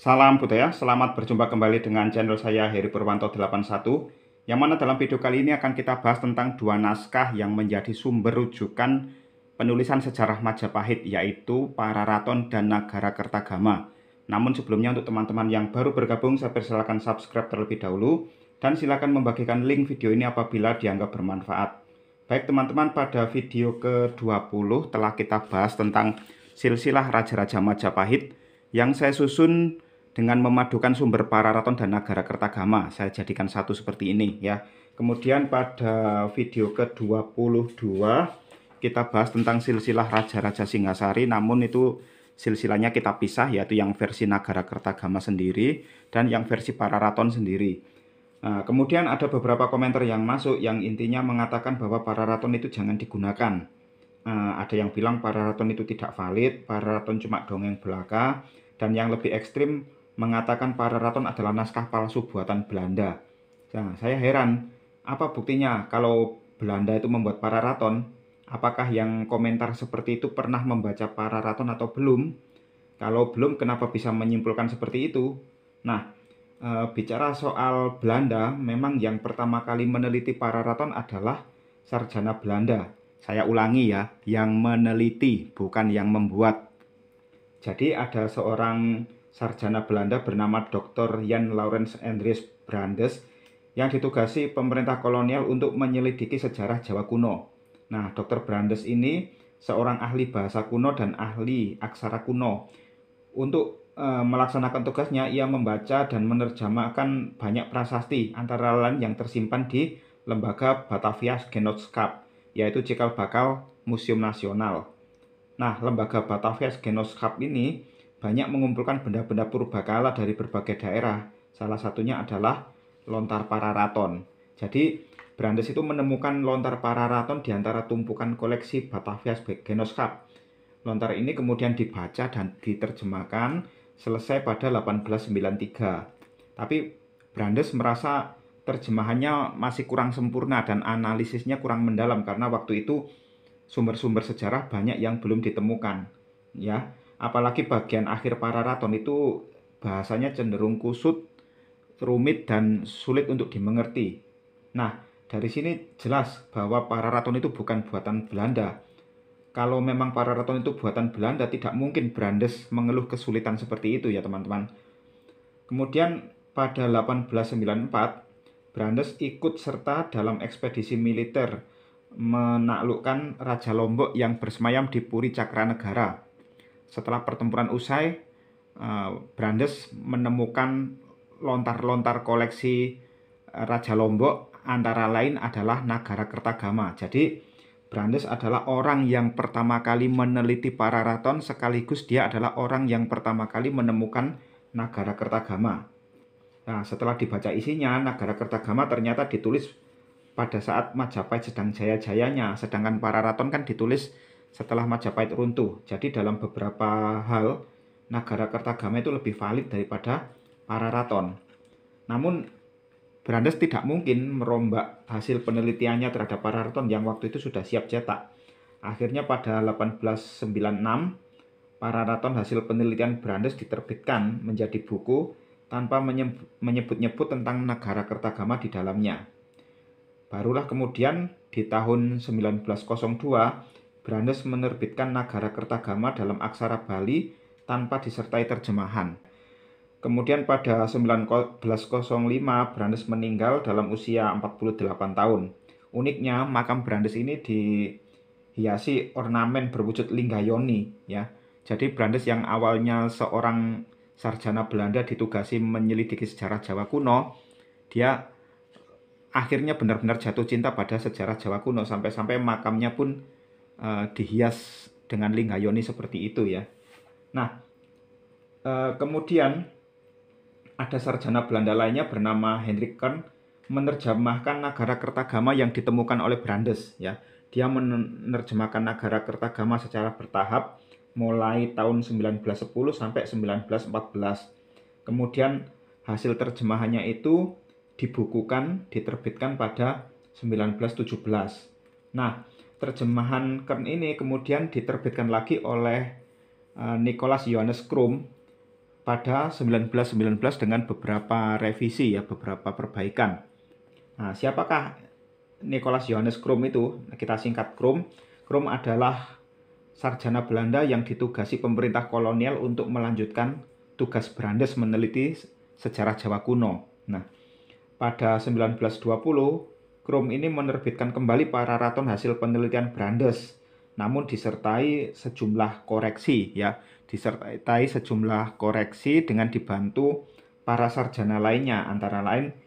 Salam budaya, selamat berjumpa kembali dengan channel saya Heri Purwanto 81, yang mana dalam video kali ini akan kita bahas tentang dua naskah yang menjadi sumber rujukan penulisan sejarah Majapahit, yaitu Pararaton dan Nagara Kertagama. Namun sebelumnya, untuk teman-teman yang baru bergabung, saya persilakan subscribe terlebih dahulu dan silakan membagikan link video ini apabila dianggap bermanfaat. Baik teman-teman, pada video ke-20 telah kita bahas tentang silsilah Raja-Raja Majapahit yang saya susun dengan memadukan sumber Pararaton dan Nagara Kertagama. Saya jadikan satu seperti ini ya. Kemudian pada video ke-22 kita bahas tentang silsilah Raja-Raja Singasari, namun itu silsilahnya kita pisah, yaitu yang versi Nagara Kertagama sendiri dan yang versi Pararaton sendiri. Nah, kemudian ada beberapa komentar yang masuk yang intinya mengatakan bahwa Pararaton itu jangan digunakan. Ada yang bilang Pararaton itu tidak valid, Pararaton cuma dongeng belaka, dan yang lebih ekstrim mengatakan Pararaton adalah naskah palsu buatan Belanda. Nah, saya heran, apa buktinya kalau Belanda itu membuat Pararaton? Apakah yang komentar seperti itu pernah membaca Pararaton atau belum? Kalau belum, kenapa bisa menyimpulkan seperti itu? Nah, bicara soal Belanda, memang yang pertama kali meneliti Pararaton adalah sarjana Belanda. Saya ulangi ya, yang meneliti, bukan yang membuat. Jadi ada seorang sarjana Belanda bernama Dr. Jan Laurens Andries Brandes yang ditugasi pemerintah kolonial untuk menyelidiki sejarah Jawa kuno. Nah, Dr. Brandes ini seorang ahli bahasa kuno dan ahli aksara kuno. Untuk melaksanakan tugasnya, ia membaca dan menerjemahkan banyak prasasti, antara lain yang tersimpan di Lembaga Batavia Genootschap, yaitu cikal bakal Museum Nasional. Nah, Lembaga Batavia Genootschap ini banyak mengumpulkan benda-benda purbakala dari berbagai daerah. Salah satunya adalah lontar Pararaton. Jadi, Brandes itu menemukan lontar Pararaton di antara tumpukan koleksi Batavia Genootschap. Lontar ini kemudian dibaca dan diterjemahkan selesai pada 1893. Tapi Brandes merasa terjemahannya masih kurang sempurna dan analisisnya kurang mendalam karena waktu itu sumber-sumber sejarah banyak yang belum ditemukan. Ya, apalagi bagian akhir Pararaton itu bahasanya cenderung kusut, rumit dan sulit untuk dimengerti. Nah, dari sini jelas bahwa Pararaton itu bukan buatan Belanda. Kalau memang Pararaton itu buatan Belanda, tidak mungkin Brandes mengeluh kesulitan seperti itu ya teman-teman. Kemudian pada 1894, Brandes ikut serta dalam ekspedisi militer menaklukkan Raja Lombok yang bersemayam di Puri Cakranegara. Setelah pertempuran usai, Brandes menemukan lontar-lontar koleksi Raja Lombok, antara lain adalah Nagara Kertagama. Jadi Brandes adalah orang yang pertama kali meneliti Pararaton, sekaligus dia adalah orang yang pertama kali menemukan Nagara Kertagama. Nah, setelah dibaca isinya, Nagara Kertagama ternyata ditulis pada saat Majapahit sedang jaya-jayanya, sedangkan Pararaton kan ditulis setelah Majapahit runtuh. Jadi dalam beberapa hal, Nagara Kertagama itu lebih valid daripada Pararaton. Namun Brandes tidak mungkin merombak hasil penelitiannya terhadap Pararaton yang waktu itu sudah siap cetak. Akhirnya pada 1896, Pararaton hasil penelitian Brandes diterbitkan menjadi buku tanpa menyebut-nyebut tentang Nagara Kertagama di dalamnya. Barulah kemudian di tahun 1902, Brandes menerbitkan Nagara Kertagama dalam aksara Bali tanpa disertai terjemahan. Kemudian pada 1905, Brandes meninggal dalam usia 48 tahun. Uniknya, makam Brandes ini dihiasi ornamen berwujud linggayoni ya. Jadi Brandes yang awalnya seorang sarjana Belanda ditugasi menyelidiki sejarah Jawa kuno, dia akhirnya benar-benar jatuh cinta pada sejarah Jawa kuno, sampai-sampai makamnya pun dihias dengan linggayoni seperti itu ya. Nah, kemudian ada sarjana Belanda lainnya bernama Hendrik Kern menerjemahkan Nagara Kertagama yang ditemukan oleh Brandes ya. Dia menerjemahkan Nagara Kertagama secara bertahap mulai tahun 1910 sampai 1914. Kemudian hasil terjemahannya itu dibukukan, diterbitkan pada 1917. Nah, terjemahan Kern ini kemudian diterbitkan lagi oleh Nicholas Johannes Krum pada 1919 dengan beberapa revisi ya, beberapa perbaikan. Nah, siapakah Nicolaas Johannes Crom itu? Kita singkat Crom. Crom adalah sarjana Belanda yang ditugasi pemerintah kolonial untuk melanjutkan tugas Brandes meneliti sejarah Jawa kuno. Nah, pada 1920, Crom ini menerbitkan kembali Pararaton hasil penelitian Brandes, namun disertai sejumlah koreksi ya, dengan dibantu para sarjana lainnya, antara lain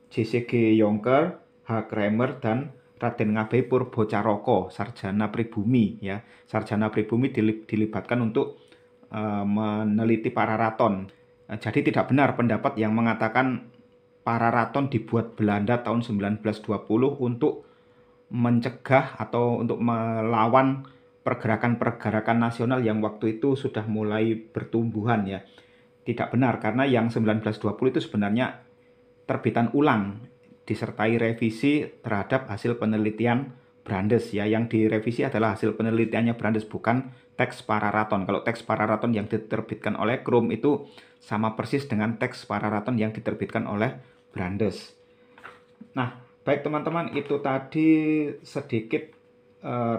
J.C.G. Jonker, H. Kramer, dan Raden Ngabei Purbocaraka, sarjana pribumi ya. Sarjana pribumi dilibatkan untuk meneliti Pararaton. Jadi tidak benar pendapat yang mengatakan Pararaton dibuat Belanda tahun 1920 untuk mencegah atau untuk melawan pergerakan-pergerakan nasional yang waktu itu sudah mulai bertumbuhan ya. Tidak benar, karena yang 1920 itu sebenarnya terbitan ulang disertai revisi terhadap hasil penelitian Brandes ya. Yang direvisi adalah hasil penelitiannya Brandes, bukan teks Pararaton. Kalau teks Pararaton yang diterbitkan oleh Crom itu sama persis dengan teks Pararaton yang diterbitkan oleh Brandes. Nah, baik teman-teman, itu tadi sedikit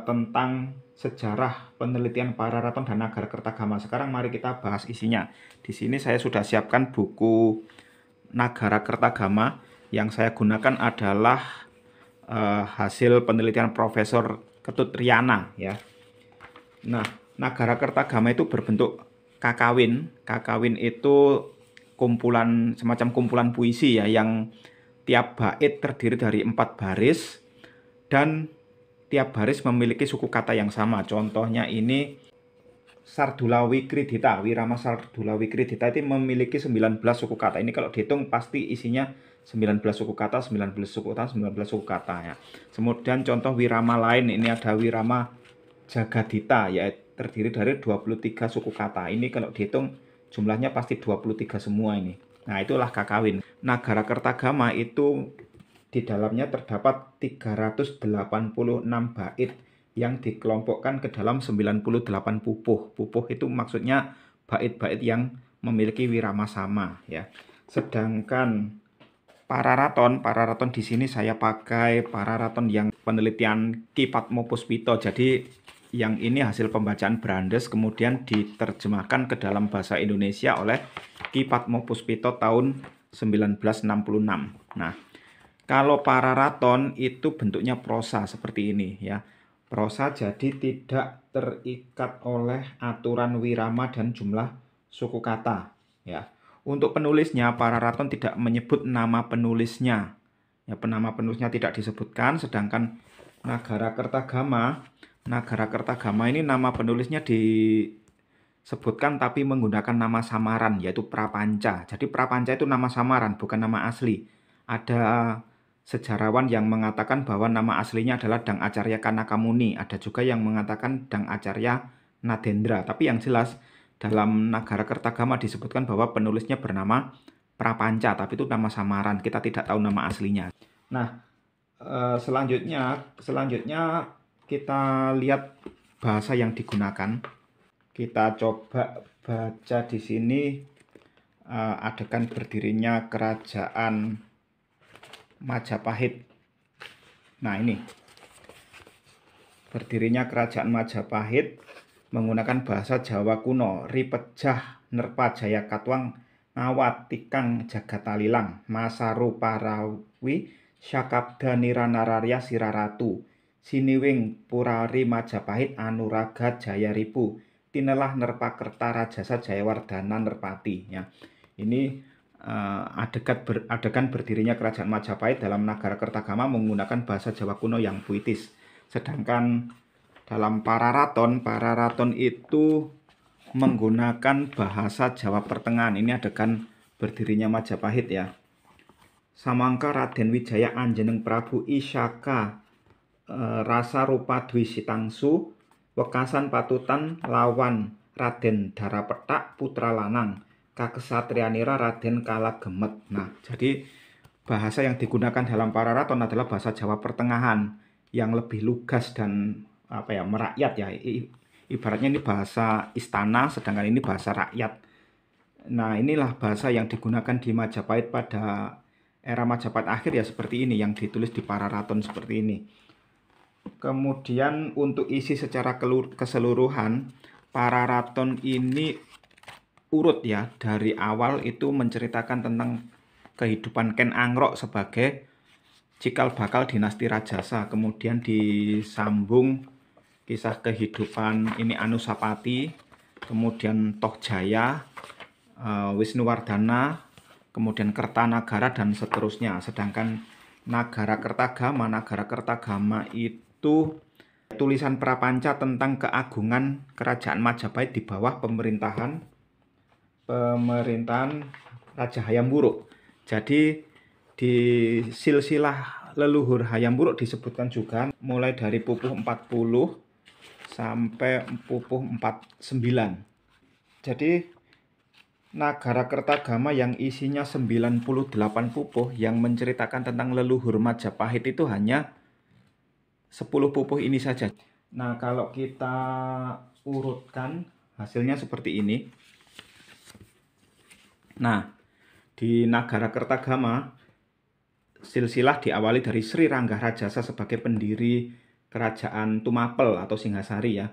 tentang sejarah penelitian Pararaton dan Nagara-Kertagama. Sekarang mari kita bahas isinya. Di sini saya sudah siapkan buku Nagara-Kertagama. Yang saya gunakan adalah hasil penelitian Profesor Ketut Riana ya. Nah, Nagara-Kertagama itu berbentuk kakawin. Kakawin itu semacam kumpulan puisi ya, yang tiap bait terdiri dari 4 baris dan tiap baris memiliki suku kata yang sama. Contohnya ini Sardula Wikridita, Wirama Sardula Wikridita itu memiliki 19 suku kata. Ini kalau dihitung pasti isinya 19 suku kata, 19 suku kata, 19 suku kata ya. Kemudian contoh wirama lain, ini ada Wirama Jagadita, yaitu terdiri dari 23 suku kata. Ini kalau dihitung jumlahnya pasti 23 semua ini. Nah, itulah kakawin. Nagara-Kertagama itu di dalamnya terdapat 386 bait yang dikelompokkan ke dalam 98 pupuh. Pupuh itu maksudnya bait-bait yang memiliki wirama sama ya. Sedangkan Pararaton di sini saya pakai Pararaton yang penelitian Ki Padmopuspito. Jadi yang ini hasil pembacaan Brandes kemudian diterjemahkan ke dalam bahasa Indonesia oleh Ki Padmopuspito tahun 1966. Nah, kalau Pararaton itu bentuknya prosa seperti ini ya. Prosa, jadi tidak terikat oleh aturan wirama dan jumlah suku kata ya. Untuk penulisnya, Pararaton tidak menyebut nama penulisnya. Ya, nama penulisnya tidak disebutkan, sedangkan Nagara-Kertagama ini nama penulisnya disebutkan tapi menggunakan nama samaran, yaitu Prapanca. Jadi Prapanca itu nama samaran, bukan nama asli. Ada sejarawan yang mengatakan bahwa nama aslinya adalah Dang Acarya Kanakamuni. Ada juga yang mengatakan Dang Acarya Nadendra. Tapi yang jelas dalam Nagara-Kertagama disebutkan bahwa penulisnya bernama Prapanca, tapi itu nama samaran. Kita tidak tahu nama aslinya. Nah, selanjutnya kita lihat bahasa yang digunakan. Kita coba baca di sini adegan berdirinya Kerajaan Majapahit. Nah, ini berdirinya Kerajaan Majapahit menggunakan bahasa Jawa kuno. Ripejah Nerpa Jaya Katwang Ngawat Tikang Jagatalilang Masaru Parawi Syakabda Niranararya Siraratu Siniwing Purari Majapahit Anuraga Jaya Ripu Tinelah Nerpa Kerta Rajasa Jayawardana Nerpati ya. Ini adegan berdirinya Kerajaan Majapahit dalam Nagara-Kertagama menggunakan bahasa Jawa kuno yang puitis. Sedangkan dalam Pararaton itu menggunakan bahasa Jawa Pertengahan. Ini adegan berdirinya Majapahit ya. Samangka Raden Wijaya Anjeneng Prabu Isyaka Rasa Rupa Dwi Sitangsu Wekasan Patutan lawan Raden Darapetak putra lanang Kakesatrianira Raden Kalagemet. Nah, jadi bahasa yang digunakan dalam Pararaton adalah bahasa Jawa Pertengahan yang lebih lugas dan merakyat ya. Ibaratnya ini bahasa istana, sedangkan ini bahasa rakyat. Nah, inilah bahasa yang digunakan di Majapahit pada era Majapahit akhir ya, seperti ini, yang ditulis di Pararaton seperti ini. Kemudian untuk isi secara keseluruhan, Pararaton ini urut ya, dari awal itu menceritakan tentang kehidupan Ken Angrok sebagai cikal bakal dinasti Rajasa. Kemudian disambung kisah kehidupan ini Anusapati, kemudian Tohjaya, Wisnuwardana, kemudian Kertanagara, dan seterusnya. Sedangkan Nagara Kertagama itu tulisan prapanca tentang keagungan kerajaan Majapahit di bawah pemerintahan Raja Hayam Wuruk. Jadi di silsilah leluhur Hayam Wuruk disebutkan juga mulai dari pupuh 40 sampai pupuh 49. Jadi Nagara Kertagama yang isinya 98 pupuh yang menceritakan tentang leluhur Majapahit itu hanya 10 pupuh ini saja. Nah, kalau kita urutkan hasilnya seperti ini. Nah, di Nagara Kertagama silsilah diawali dari Sri Rangga Rajasa sebagai pendiri kerajaan Tumapel atau Singhasari ya.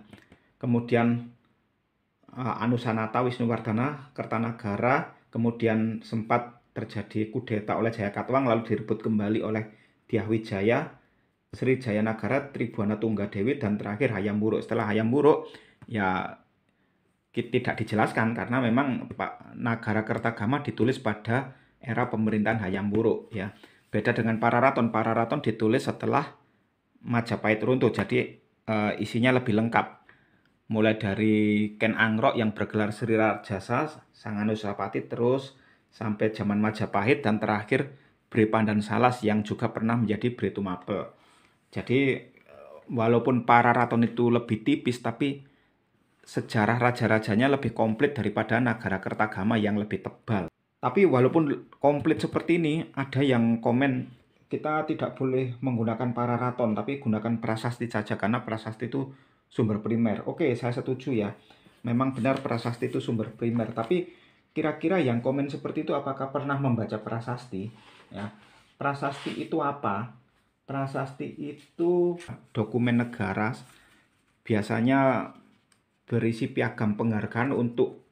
Kemudian Anusanata, Wisnuwardana, Kertanagara, kemudian sempat terjadi kudeta oleh Jayakatwang, lalu direbut kembali oleh Dyah Wijaya, Sri Jayanagara, Tribhuwana Tunggadewi, dan terakhir Hayam Wuruk. Setelah Hayam Wuruk ya tidak dijelaskan karena memang Nagara Kertagama ditulis pada era pemerintahan Hayam Wuruk ya. Beda dengan Pararaton, Pararaton ditulis setelah Majapahit runtuh, jadi isinya lebih lengkap. Mulai dari Ken Angrok yang bergelar Sri Rajasa, Sang Anusapati, terus sampai zaman Majapahit, dan terakhir Bre Pandan Salas yang juga pernah menjadi Bre Tumapel. Jadi walaupun Pararaton itu lebih tipis, tapi sejarah raja-rajanya lebih komplit daripada Nagara Kertagama yang lebih tebal. Tapi walaupun komplit seperti ini, ada yang komen kita tidak boleh menggunakan Pararaton, tapi gunakan prasasti saja karena prasasti itu sumber primer. Oke, saya setuju ya. Memang benar prasasti itu sumber primer, tapi kira-kira yang komen seperti itu apakah pernah membaca prasasti? Ya. Prasasti itu apa? Prasasti itu dokumen negara, biasanya berisi piagam penghargaan untuk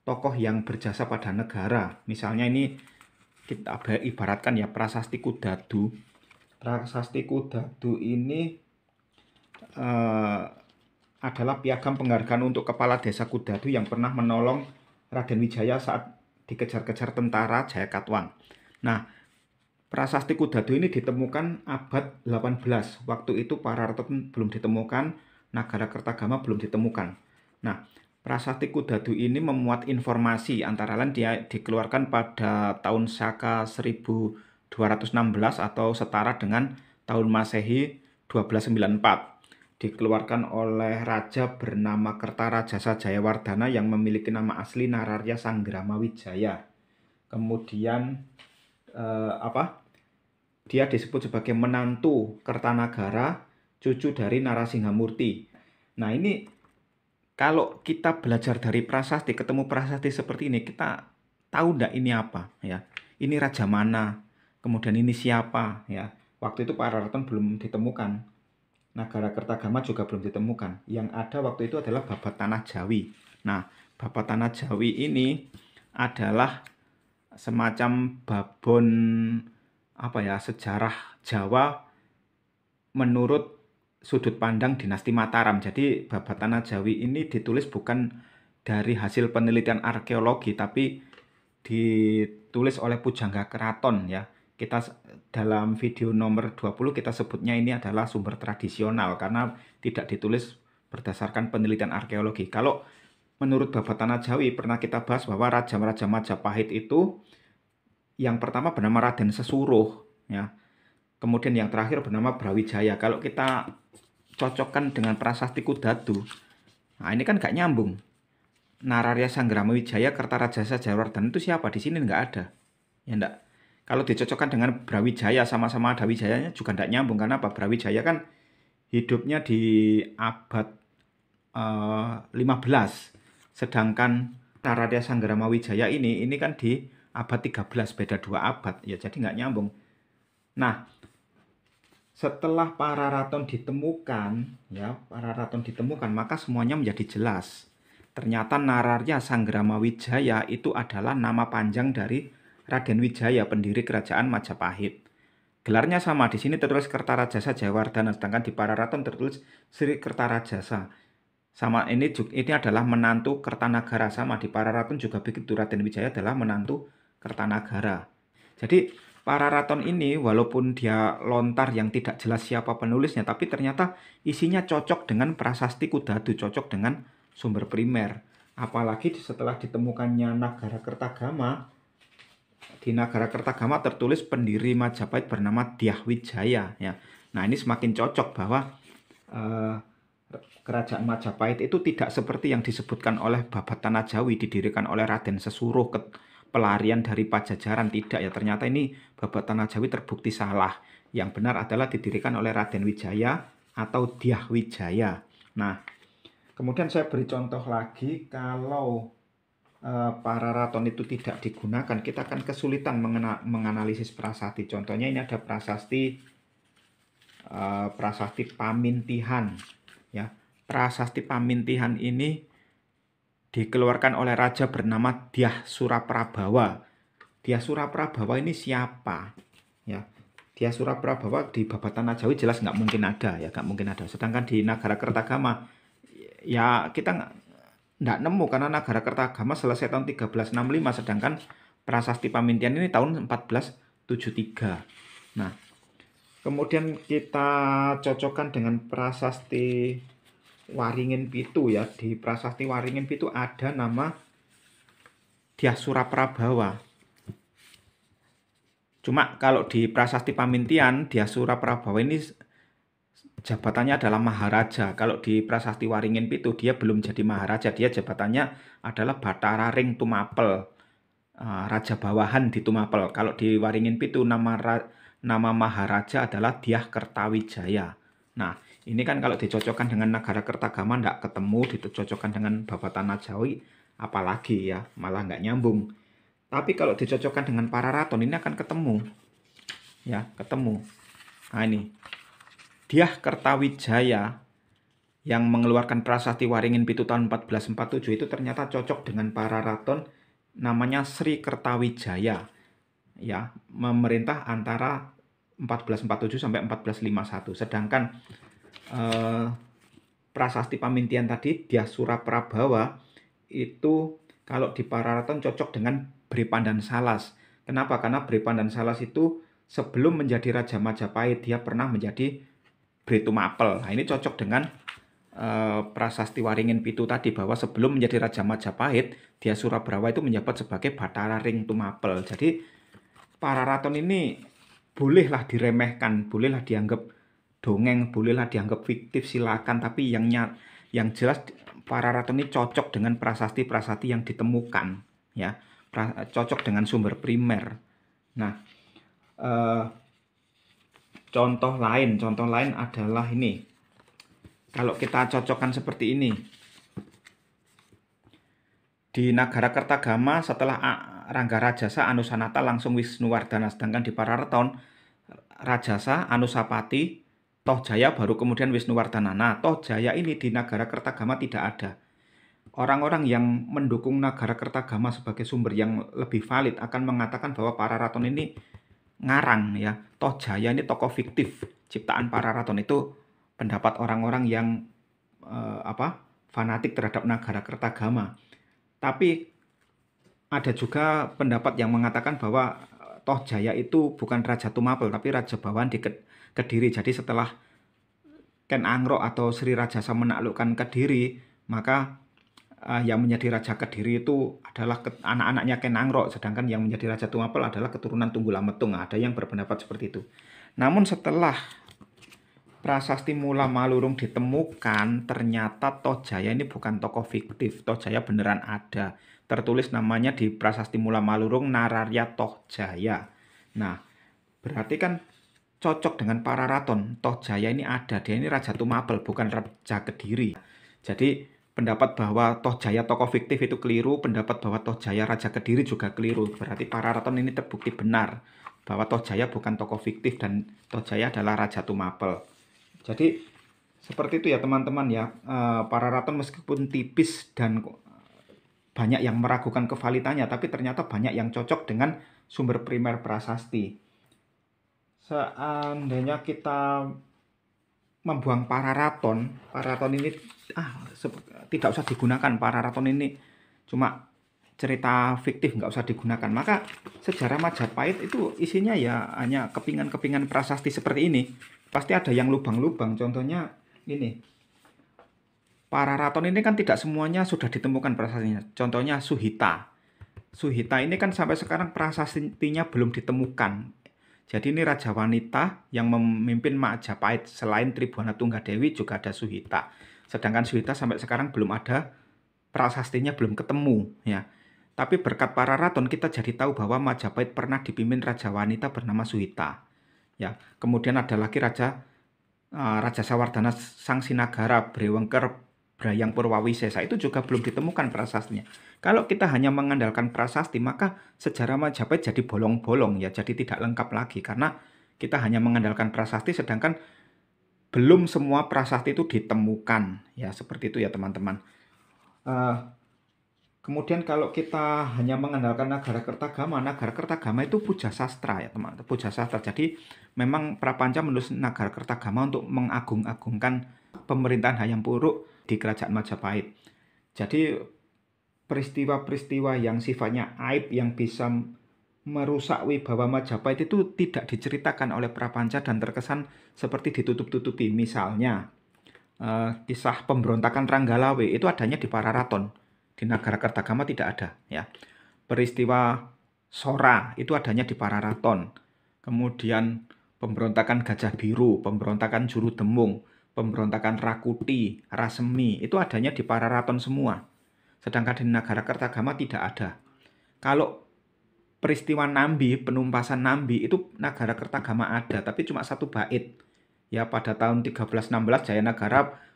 tokoh yang berjasa pada negara. Misalnya ini kita ibaratkan ya Prasasti Kudadu. Prasasti Kudadu ini adalah piagam penghargaan untuk kepala desa Kudadu yang pernah menolong Raden Wijaya saat dikejar-kejar tentara Jayakatwang. Nah, Prasasti Kudadu ini ditemukan abad 18. Waktu itu Pararaton belum ditemukan, Nagara Kertagama belum ditemukan. Nah, Prasasti Kudadu ini memuat informasi, antara lain dia dikeluarkan pada tahun Saka 1216 atau setara dengan tahun Masehi 1294. Dikeluarkan oleh raja bernama Kertarajasa Jayawardana yang memiliki nama asli Nararya Sanggrama Wijaya. Kemudian dia disebut sebagai menantu Kertanagara, cucu dari Narasinghamurti. Nah, ini kalau kita belajar dari prasasti, ketemu prasasti seperti ini, kita tahu enggak ini apa ya? Ini raja mana? Kemudian ini siapa ya? Waktu itu Pararaton belum ditemukan. Nagara Kertagama juga belum ditemukan. Yang ada waktu itu adalah Babat Tanah Jawi. Nah, Babat Tanah Jawi ini adalah semacam babon sejarah Jawa menurut sudut pandang dinasti Mataram. Jadi Babat Tanah Jawi ini ditulis bukan dari hasil penelitian arkeologi, tapi ditulis oleh Pujangga Keraton ya. Kita dalam video nomor 20 kita sebutnya ini adalah sumber tradisional karena tidak ditulis berdasarkan penelitian arkeologi. Kalau menurut Babat Tanah Jawi pernah kita bahas bahwa raja-raja Majapahit itu yang pertama bernama Raden Sesuruh ya. Kemudian yang terakhir bernama Brawijaya. Kalau kita cocokkan dengan Prasasti Kudadu, nah ini kan gak nyambung. Nararya Sanggrama Wijaya, Kertarajasa Jayawardana itu siapa? Di sini nggak ada. Ya enggak. Kalau dicocokkan dengan Brawijaya, sama-sama ada Wijayanya juga tidak nyambung. Karena apa? Brawijaya kan hidupnya di abad 15. Sedangkan Nararya Sanggrama Wijaya ini kan di abad 13, beda 2 abad, ya jadi nggak nyambung. Nah, setelah Pararaton ditemukan, maka semuanya menjadi jelas. Ternyata Nararya Sanggrama Wijaya itu adalah nama panjang dari Raden Wijaya, pendiri kerajaan Majapahit. Gelarnya sama, di sini tertulis Kertarajasa Jayawardhana, sedangkan di Pararaton tertulis Sri Kertarajasa. Sama ini adalah menantu Kertanagara, sama di Pararaton juga begitu, Raden Wijaya adalah menantu Kertanagara. Jadi Pararaton ini walaupun dia lontar yang tidak jelas siapa penulisnya, tapi ternyata isinya cocok dengan prasasti Kudadu, cocok dengan sumber primer. Apalagi setelah ditemukannya Nagara Kertagama, di Nagara Kertagama tertulis pendiri Majapahit bernama Dyah Wijaya. Ya. Nah ini semakin cocok bahwa kerajaan Majapahit itu tidak seperti yang disebutkan oleh Babat Tanah Jawi didirikan oleh Raden Sesuruh pelarian dari Pajajaran. Tidak ya, ternyata ini Babat Tanah Jawi terbukti salah. Yang benar adalah didirikan oleh Raden Wijaya atau Dyah Wijaya. Nah, kemudian saya beri contoh lagi, kalau Pararaton itu tidak digunakan, kita akan kesulitan menganalisis prasasti. Contohnya ini ada prasasti Pamintihan, ya. Prasasti Pamintihan ini dikeluarkan oleh raja bernama Dyah Suraprabawa. Dyah Suraprabawa ini siapa? Ya, Dyah Suraprabawa di Babat Tanah Jawi jelas nggak mungkin ada, ya nggak mungkin ada. Sedangkan di Nagara Kertagama, ya kita nggak nemu karena Nagara Kertagama selesai tahun 1365, sedangkan prasasti Pamintihan ini tahun 1473. Nah, kemudian kita cocokkan dengan prasasti Waringin Pitu, ya. Di prasasti Waringin Pitu ada nama Dyah Suraprabawa. Cuma kalau di prasasti Pamintihan, Dyah Suraprabawa ini jabatannya adalah Maharaja. Kalau di prasasti Waringin Pitu dia belum jadi Maharaja, dia jabatannya adalah Batara Ring Tumapel, Raja Bawahan di Tumapel. Kalau di Waringin Pitu nama Maharaja adalah Dyah Kertawijaya. Nah, ini kan kalau dicocokkan dengan Nagara Kertagama nggak ketemu, dicocokkan dengan Babat Tanah Jawi, apalagi ya, malah nggak nyambung. Tapi kalau dicocokkan dengan Pararaton ini akan ketemu, ya, ketemu. Nah ini, Dyah Kertawijaya yang mengeluarkan prasasti Waringin Pitu tahun 1447 itu ternyata cocok dengan Pararaton, namanya Sri Kertawijaya, ya, memerintah antara 1447 sampai 1451. Sedangkan prasasti Pamintihan tadi, Dyah Suraprabawa, itu kalau di Pararaton cocok dengan Brepandan Salas. Kenapa? Karena Brepandan Salas itu sebelum menjadi Raja Majapahit, dia pernah menjadi Bre Tumapel. Nah, ini cocok dengan prasasti Waringin Pitu tadi, bahwa sebelum menjadi Raja Majapahit, Dyah Suraprabawa itu menjabat sebagai Batara Ring Tumapel. Jadi Pararaton ini bolehlah diremehkan, bolehlah dianggap dongeng, bolehlah dianggap fiktif, silakan, tapi yang jelas Pararaton ini cocok dengan prasasti-prasasti yang ditemukan, ya, cocok dengan sumber primer. Nah, contoh lain adalah ini. Kalau kita cocokkan seperti ini, di Nagara Kertagama setelah Rangga Rajasa, Anusanata langsung Wisnuwardana, sedangkan di Pararaton Rajasa, Anusapati, Tohjaya baru kemudian Wisnuwardana. Nah, Tohjaya ini di Nagara Kertagama tidak ada. Orang-orang yang mendukung Nagara Kertagama sebagai sumber yang lebih valid akan mengatakan bahwa Pararaton ini ngarang, ya. Tohjaya ini tokoh fiktif, ciptaan Pararaton. Itu pendapat orang-orang yang fanatik terhadap Nagara Kertagama. Tapi ada juga pendapat yang mengatakan bahwa Tohjaya itu bukan Raja Tumapel, tapi Raja Bawahan di Kediri. Jadi setelah Ken Angrok atau Sri Rajasa menaklukkan Kediri, maka yang menjadi Raja Kediri itu adalah anak-anaknya Ken Angrok, sedangkan yang menjadi Raja Tumapel adalah keturunan Tunggul Ametung. Ada yang berpendapat seperti itu. Namun setelah prasasti Mula Malurung ditemukan, ternyata Tohjaya ini bukan tokoh fiktif. Tohjaya beneran ada. Tertulis namanya di prasasti Mula Malurung Nararya Tohjaya. Nah, berarti kan cocok dengan Pararaton. Tohjaya ini ada, dia ini Raja Tumapel, bukan Raja Kediri. Jadi pendapat bahwa Tohjaya tokoh fiktif itu keliru, pendapat bahwa Tohjaya Raja Kediri juga keliru. Berarti Pararaton ini terbukti benar bahwa Tohjaya bukan tokoh fiktif dan Tohjaya adalah Raja Tumapel. Jadi seperti itu ya teman-teman ya. Pararaton meskipun tipis dan banyak yang meragukan kevalitannya, tapi ternyata banyak yang cocok dengan sumber primer prasasti. Seandainya kita membuang Pararaton ini tidak usah digunakan. Pararaton ini cuma cerita fiktif, nggak usah digunakan. Maka sejarah Majapahit itu isinya ya hanya kepingan-kepingan prasasti seperti ini. Pasti ada yang lubang-lubang. Contohnya ini, Pararaton ini kan tidak semuanya sudah ditemukan prasastinya. Contohnya Suhita. Suhita ini kan sampai sekarang prasastinya belum ditemukan. Jadi ini raja wanita yang memimpin Majapahit. Selain Tribhuwana Tunggadewi juga ada Suhita. Sedangkan Suhita sampai sekarang belum ada prasastinya, belum ketemu ya. Tapi berkat Pararaton kita jadi tahu bahwa Majapahit pernah dipimpin raja wanita bernama Suhita. Ya, kemudian ada lagi Raja Sawardhana Sang Sinagara Brewengker Brayang Purwawisesa, itu juga belum ditemukan prasastinya. Kalau kita hanya mengandalkan prasasti, maka sejarah Majapahit jadi bolong-bolong ya, jadi tidak lengkap lagi karena kita hanya mengandalkan prasasti sedangkan belum semua prasasti itu ditemukan ya, seperti itu ya teman-teman. Kemudian kalau kita hanya mengandalkan Nagara-Kertagama itu puja sastra ya teman-teman, puja sastra. Jadi memang Prapanca menulis Nagara-Kertagama untuk mengagung-agungkan pemerintahan Hayam Wuruk di Kerajaan Majapahit. Jadi peristiwa-peristiwa yang sifatnya aib yang bisa merusak wibawa Majapahit itu tidak diceritakan oleh Prapanca dan terkesan seperti ditutup-tutupi. Misalnya kisah pemberontakan Ranggalawe itu adanya di Pararaton. Di Nagara-Kertagama tidak ada ya. Peristiwa Sora itu adanya di Pararaton. Kemudian pemberontakan Gajah Biru, pemberontakan Juru Demung, pemberontakan Rakuti, Rasemi itu adanya di Pararaton semua. Sedangkan di Nagara-Kertagama tidak ada. Kalau peristiwa Nambi, penumpasan Nambi itu Nagara-Kertagama ada, tapi cuma satu bait. Ya, pada tahun 1316 Jayanagara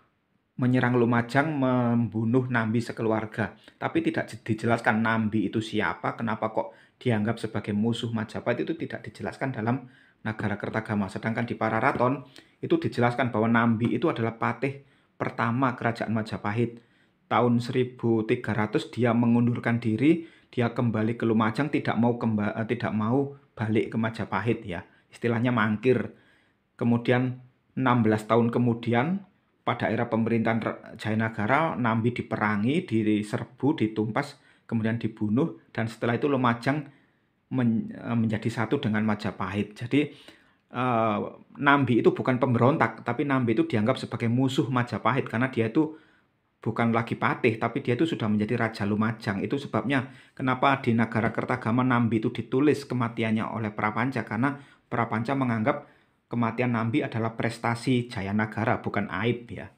menyerang Lumajang, membunuh Nambi sekeluarga. Tapi tidak dijelaskan Nambi itu siapa, kenapa kok dianggap sebagai musuh Majapahit, itu tidak dijelaskan dalam Nagara-Kertagama. Sedangkan di Pararaton itu dijelaskan bahwa Nambi itu adalah patih pertama Kerajaan Majapahit. Tahun 1300 dia mengundurkan diri, dia kembali ke Lumajang, tidak mau balik ke Majapahit ya. Istilahnya mangkir. Kemudian 16 tahun kemudian pada era pemerintahan Jayanagara, Nambi diperangi, diserbu, ditumpas, kemudian dibunuh, dan setelah itu Lumajang menjadi satu dengan Majapahit. Jadi Nambi itu bukan pemberontak, tapi Nambi itu dianggap sebagai musuh Majapahit karena dia itu bukan lagi patih, tapi dia itu sudah menjadi Raja Lumajang. Itu sebabnya kenapa di Nagara-Kertagama Nambi itu ditulis kematiannya oleh Prapanca, karena Prapanca menganggap kematian Nambi adalah prestasi Jayanagara, bukan aib ya.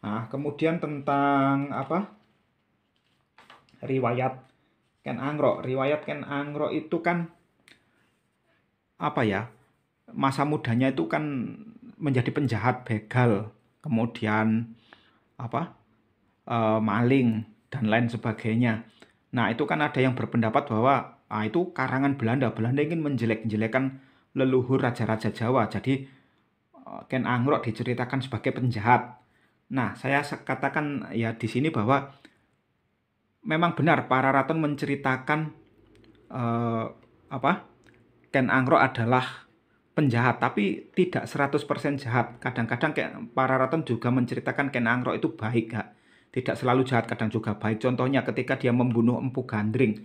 Nah, kemudian tentang riwayat Ken Angrok. Riwayat Ken Angrok itu kan masa mudanya itu kan menjadi penjahat, begal, kemudian maling dan lain sebagainya. Nah, itu kan ada yang berpendapat bahwa itu karangan Belanda. Belanda ingin menjelek-jelekan leluhur raja-raja Jawa. Jadi Ken Angrok diceritakan sebagai penjahat. Nah, saya katakan ya di sini bahwa memang benar Pararaton menceritakan Ken Angrok adalah penjahat, tapi tidak 100% jahat. Kadang-kadang Pararaton juga menceritakan Ken Angrok itu baik, tidak selalu jahat, kadang juga baik. Contohnya ketika dia membunuh Empu Gandring.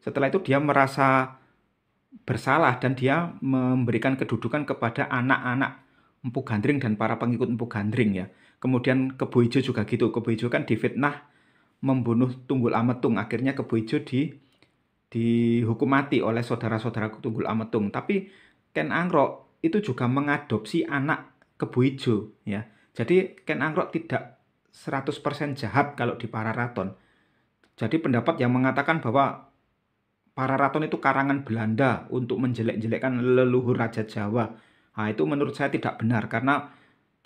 Setelah itu dia merasa bersalah dan dia memberikan kedudukan kepada anak-anak Empu Gandring dan para pengikut Empu Gandring ya. Kemudian Kebo Ijo juga gitu. Kebo Ijo kan difitnah membunuh Tunggul Ametung. Akhirnya Kebo Ijo dihukum mati oleh saudara-saudara Tunggul Ametung. Tapi Ken Angrok itu juga mengadopsi anak Kebo Ijo ya. Jadi Ken Angrok tidak 100% jahat kalau di Pararaton. Jadi pendapat yang mengatakan bahwa Pararaton itu karangan Belanda untuk menjelek-jelekkan leluhur Raja Jawa. Nah, itu menurut saya tidak benar karena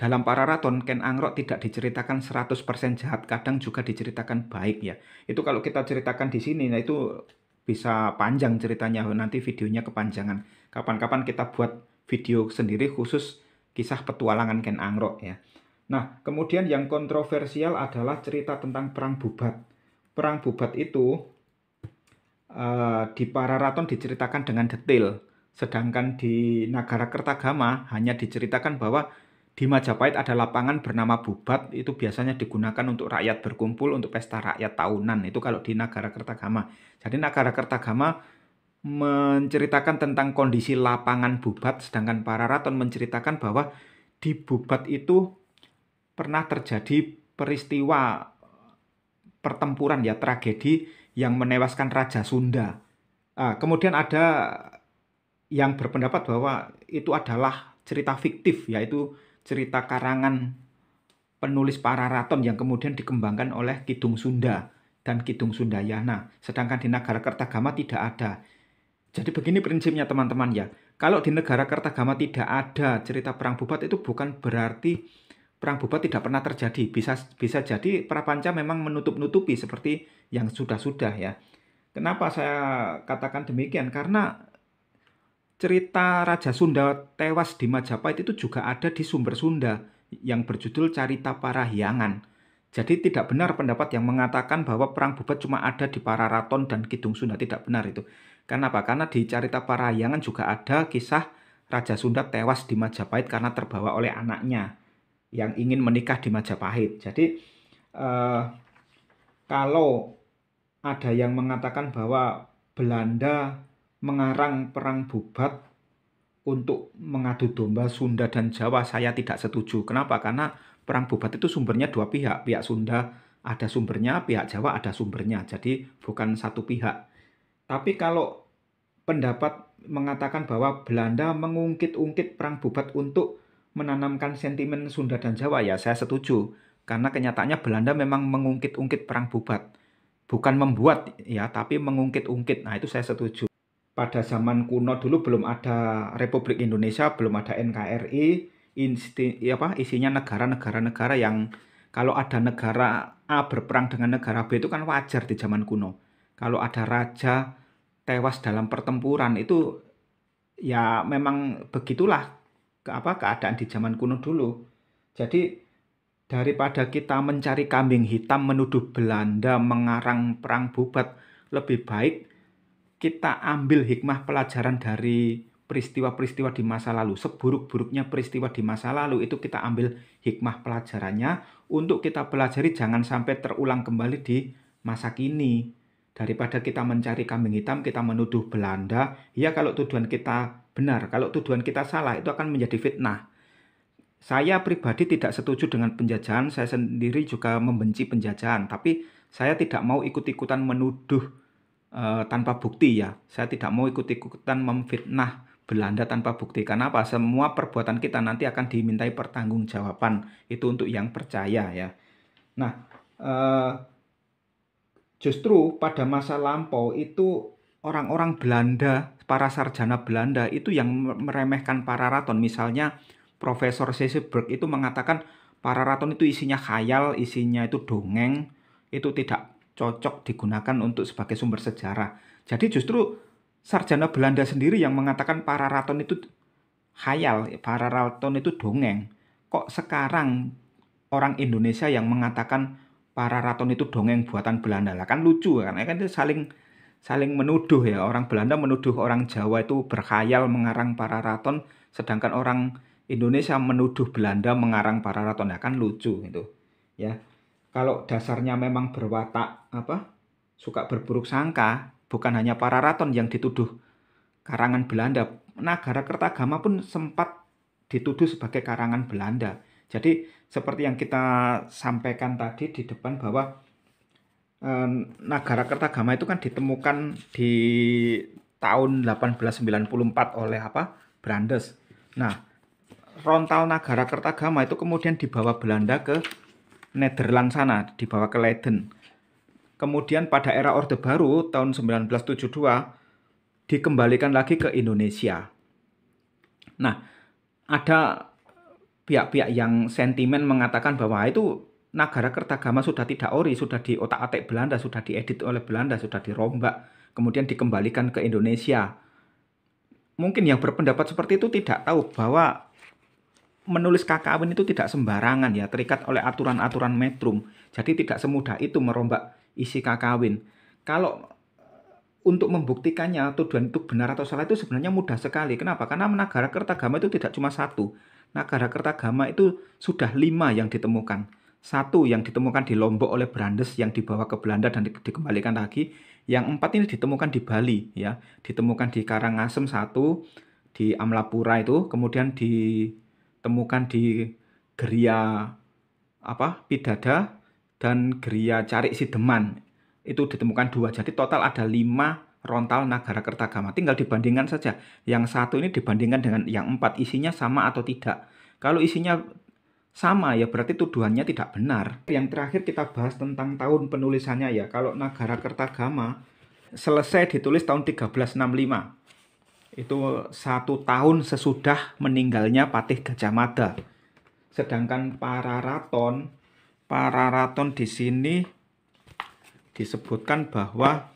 dalam Pararaton, Ken Angrok tidak diceritakan 100% jahat, kadang juga diceritakan baik ya. Itu kalau kita ceritakan di sini, nah itu bisa panjang ceritanya, nanti videonya kepanjangan. Kapan-kapan kita buat video sendiri khusus kisah petualangan Ken Angrok ya. Nah, kemudian yang kontroversial adalah cerita tentang Perang Bubat. Perang Bubat itu di Pararaton diceritakan dengan detail, sedangkan di Nagara Kertagama hanya diceritakan bahwa di Majapahit ada lapangan bernama Bubat, itu biasanya digunakan untuk rakyat berkumpul untuk pesta rakyat tahunan. Itu kalau di Nagara Kertagama. Jadi Nagara Kertagama menceritakan tentang kondisi lapangan Bubat, sedangkan Pararaton menceritakan bahwa di Bubat itu pernah terjadi peristiwa pertempuran ya, tragedi yang menewaskan Raja Sunda. Kemudian ada yang berpendapat bahwa itu adalah cerita fiktif, yaitu cerita karangan penulis Pararaton yang kemudian dikembangkan oleh Kidung Sunda dan Kidung Sundayana. Sedangkan di Nagara Kertagama tidak ada. Jadi begini prinsipnya teman-teman ya. Kalau di Negara Kertagama tidak ada cerita Perang Bubat, itu bukan berarti Perang Bubat tidak pernah terjadi. Bisa jadi Prapanca memang menutup-nutupi seperti yang sudah-sudah ya. Kenapa saya katakan demikian? Karena cerita Raja Sunda tewas di Majapahit itu juga ada di sumber Sunda yang berjudul Carita Parahyangan. Jadi tidak benar pendapat yang mengatakan bahwa Perang Bubat cuma ada di Pararaton dan Kidung Sunda. Tidak benar itu. Kenapa? Karena di Carita Parahyangan juga ada kisah Raja Sunda tewas di Majapahit karena terbawa oleh anaknya yang ingin menikah di Majapahit. Jadi kalau ada yang mengatakan bahwa Belanda mengarang Perang Bubat untuk mengadu domba Sunda dan Jawa, saya tidak setuju. Kenapa? Karena Perang Bubat itu sumbernya dua pihak. Pihak Sunda ada sumbernya, pihak Jawa ada sumbernya. Jadi bukan satu pihak. Tapi kalau pendapat mengatakan bahwa Belanda mengungkit-ungkit Perang Bubat untuk menanamkan sentimen Sunda dan Jawa, ya saya setuju. Karena kenyataannya Belanda memang mengungkit-ungkit Perang Bubat. Bukan membuat ya, tapi mengungkit-ungkit. Nah, itu saya setuju. Pada zaman kuno dulu belum ada Republik Indonesia, belum ada NKRI, isinya negara-negara yang kalau ada negara A berperang dengan negara B itu kan wajar di zaman kuno. Kalau ada raja tewas dalam pertempuran itu ya memang begitulah keadaan di zaman kuno dulu. Jadi daripada kita mencari kambing hitam menuduh Belanda mengarang Perang Bubat, lebih baik kita ambil hikmah pelajaran dari peristiwa-peristiwa di masa lalu. Seburuk-buruknya peristiwa di masa lalu itu kita ambil hikmah pelajarannya untuk kita pelajari, jangan sampai terulang kembali di masa kini. Daripada kita mencari kambing hitam, kita menuduh Belanda. Ya kalau tuduhan kita benar, kalau tuduhan kita salah itu akan menjadi fitnah. Saya pribadi tidak setuju dengan penjajahan, saya sendiri juga membenci penjajahan. Tapi saya tidak mau ikut-ikutan menuduh tanpa bukti ya. Saya tidak mau ikut-ikutan memfitnah Belanda tanpa bukti. Karena apa? Semua perbuatan kita nanti akan dimintai pertanggungjawaban. Itu untuk yang percaya ya. Nah, justru pada masa lampau itu orang-orang Belanda, para sarjana Belanda itu yang meremehkan Pararaton. Misalnya Profesor Seseberg itu mengatakan Pararaton itu isinya khayal, isinya itu dongeng, itu tidak cocok digunakan untuk sebagai sumber sejarah. Jadi justru sarjana Belanda sendiri yang mengatakan Pararaton itu khayal, Pararaton itu dongeng. Kok sekarang orang Indonesia yang mengatakan Pararaton itu dongeng buatan Belanda? Lah kan lucu kan? Kan itu saling menuduh ya. Orang Belanda menuduh orang Jawa itu berkhayal mengarang Pararaton, sedangkan orang Indonesia menuduh Belanda mengarang Pararaton. Ya kan lucu itu. Ya. Kalau dasarnya memang berwatak suka berburuk sangka, bukan hanya Pararaton yang dituduh karangan Belanda, Nagara Kertagama pun sempat dituduh sebagai karangan Belanda. Jadi seperti yang kita sampaikan tadi di depan bahwa Nagara Kertagama itu kan ditemukan di tahun 1894 oleh Brandes. Nah, rontal Nagara Kertagama itu kemudian dibawa Belanda ke Nederland sana, dibawa ke Leiden. Kemudian pada era Orde Baru tahun 1972 dikembalikan lagi ke Indonesia. Nah, ada pihak-pihak yang sentimen mengatakan bahwa itu Nagara Kertagama sudah tidak ori, sudah diotak-atik Belanda, sudah diedit oleh Belanda, sudah dirombak, kemudian dikembalikan ke Indonesia. Mungkin yang berpendapat seperti itu tidak tahu bahwa menulis kakawin itu tidak sembarangan ya, terikat oleh aturan-aturan metrum. Jadi tidak semudah itu merombak isi kakawin. Kalau untuk membuktikannya tuduhan itu benar atau salah itu sebenarnya mudah sekali. Kenapa? Karena Nagara Kertagama itu tidak cuma satu. Nagara Kertagama itu sudah 5 yang ditemukan. Satu yang ditemukan di Lombok oleh Brandes yang dibawa ke Belanda dan dikembalikan lagi. Yang 4 ini ditemukan di Bali ya, ditemukan di Karangasem satu, di Amlapura itu, kemudian ditemukan di Geria Pidada dan Geria Carik Sideman. Itu ditemukan 2. Jadi total ada 5 rontal Nagara Kertagama. Tinggal dibandingkan saja. Yang satu ini dibandingkan dengan yang 4, isinya sama atau tidak. Kalau isinya sama ya berarti tuduhannya tidak benar. Yang terakhir kita bahas tentang tahun penulisannya ya. Kalau Nagara Kertagama selesai ditulis tahun 1365. Itu 1 tahun sesudah meninggalnya Patih Gajah Mada. Sedangkan Pararaton di sini disebutkan bahwa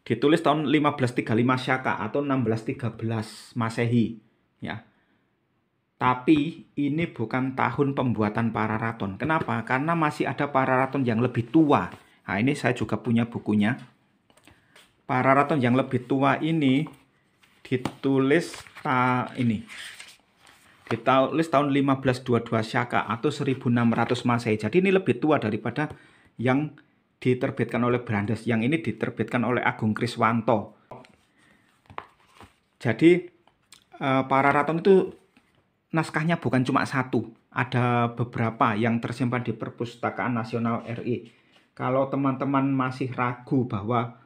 ditulis tahun 1535 Syaka atau 1613 Masehi ya. Tapi ini bukan tahun pembuatan Pararaton. Kenapa? Karena masih ada Pararaton yang lebih tua. Nah, ini saya juga punya bukunya. Pararaton yang lebih tua ini ditulis tahun 1522 Syaka atau 1600 Masehi. Jadi ini lebih tua daripada yang diterbitkan oleh Brandes. Yang ini diterbitkan oleh Agung Kriswanto. Jadi Pararaton itu naskahnya bukan cuma satu, ada beberapa yang tersimpan di Perpustakaan Nasional RI. Kalau teman-teman masih ragu bahwa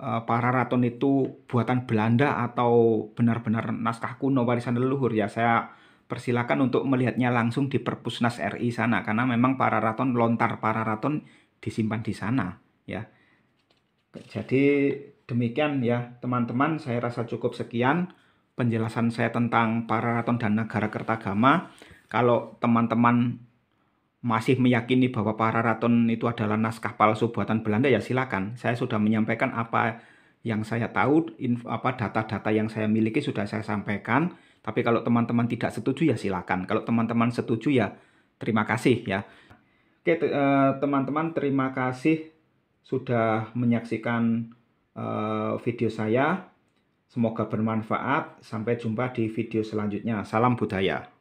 Pararaton itu buatan Belanda atau benar-benar naskah kuno warisan leluhur, ya saya persilakan untuk melihatnya langsung di Perpusnas RI sana, karena memang lontar Pararaton disimpan di sana ya. Jadi demikian ya teman-teman, saya rasa cukup sekian penjelasan saya tentang Pararaton dan Nagara Kertagama. Kalau teman-teman masih meyakini bahwa Pararaton itu adalah naskah palsu buatan Belanda, ya silakan. Saya sudah menyampaikan apa yang saya tahu, data-data yang saya miliki sudah saya sampaikan. Tapi kalau teman-teman tidak setuju ya silakan. Kalau teman-teman setuju ya terima kasih ya. Oke teman-teman, terima kasih sudah menyaksikan video saya. Semoga bermanfaat. Sampai jumpa di video selanjutnya. Salam budaya.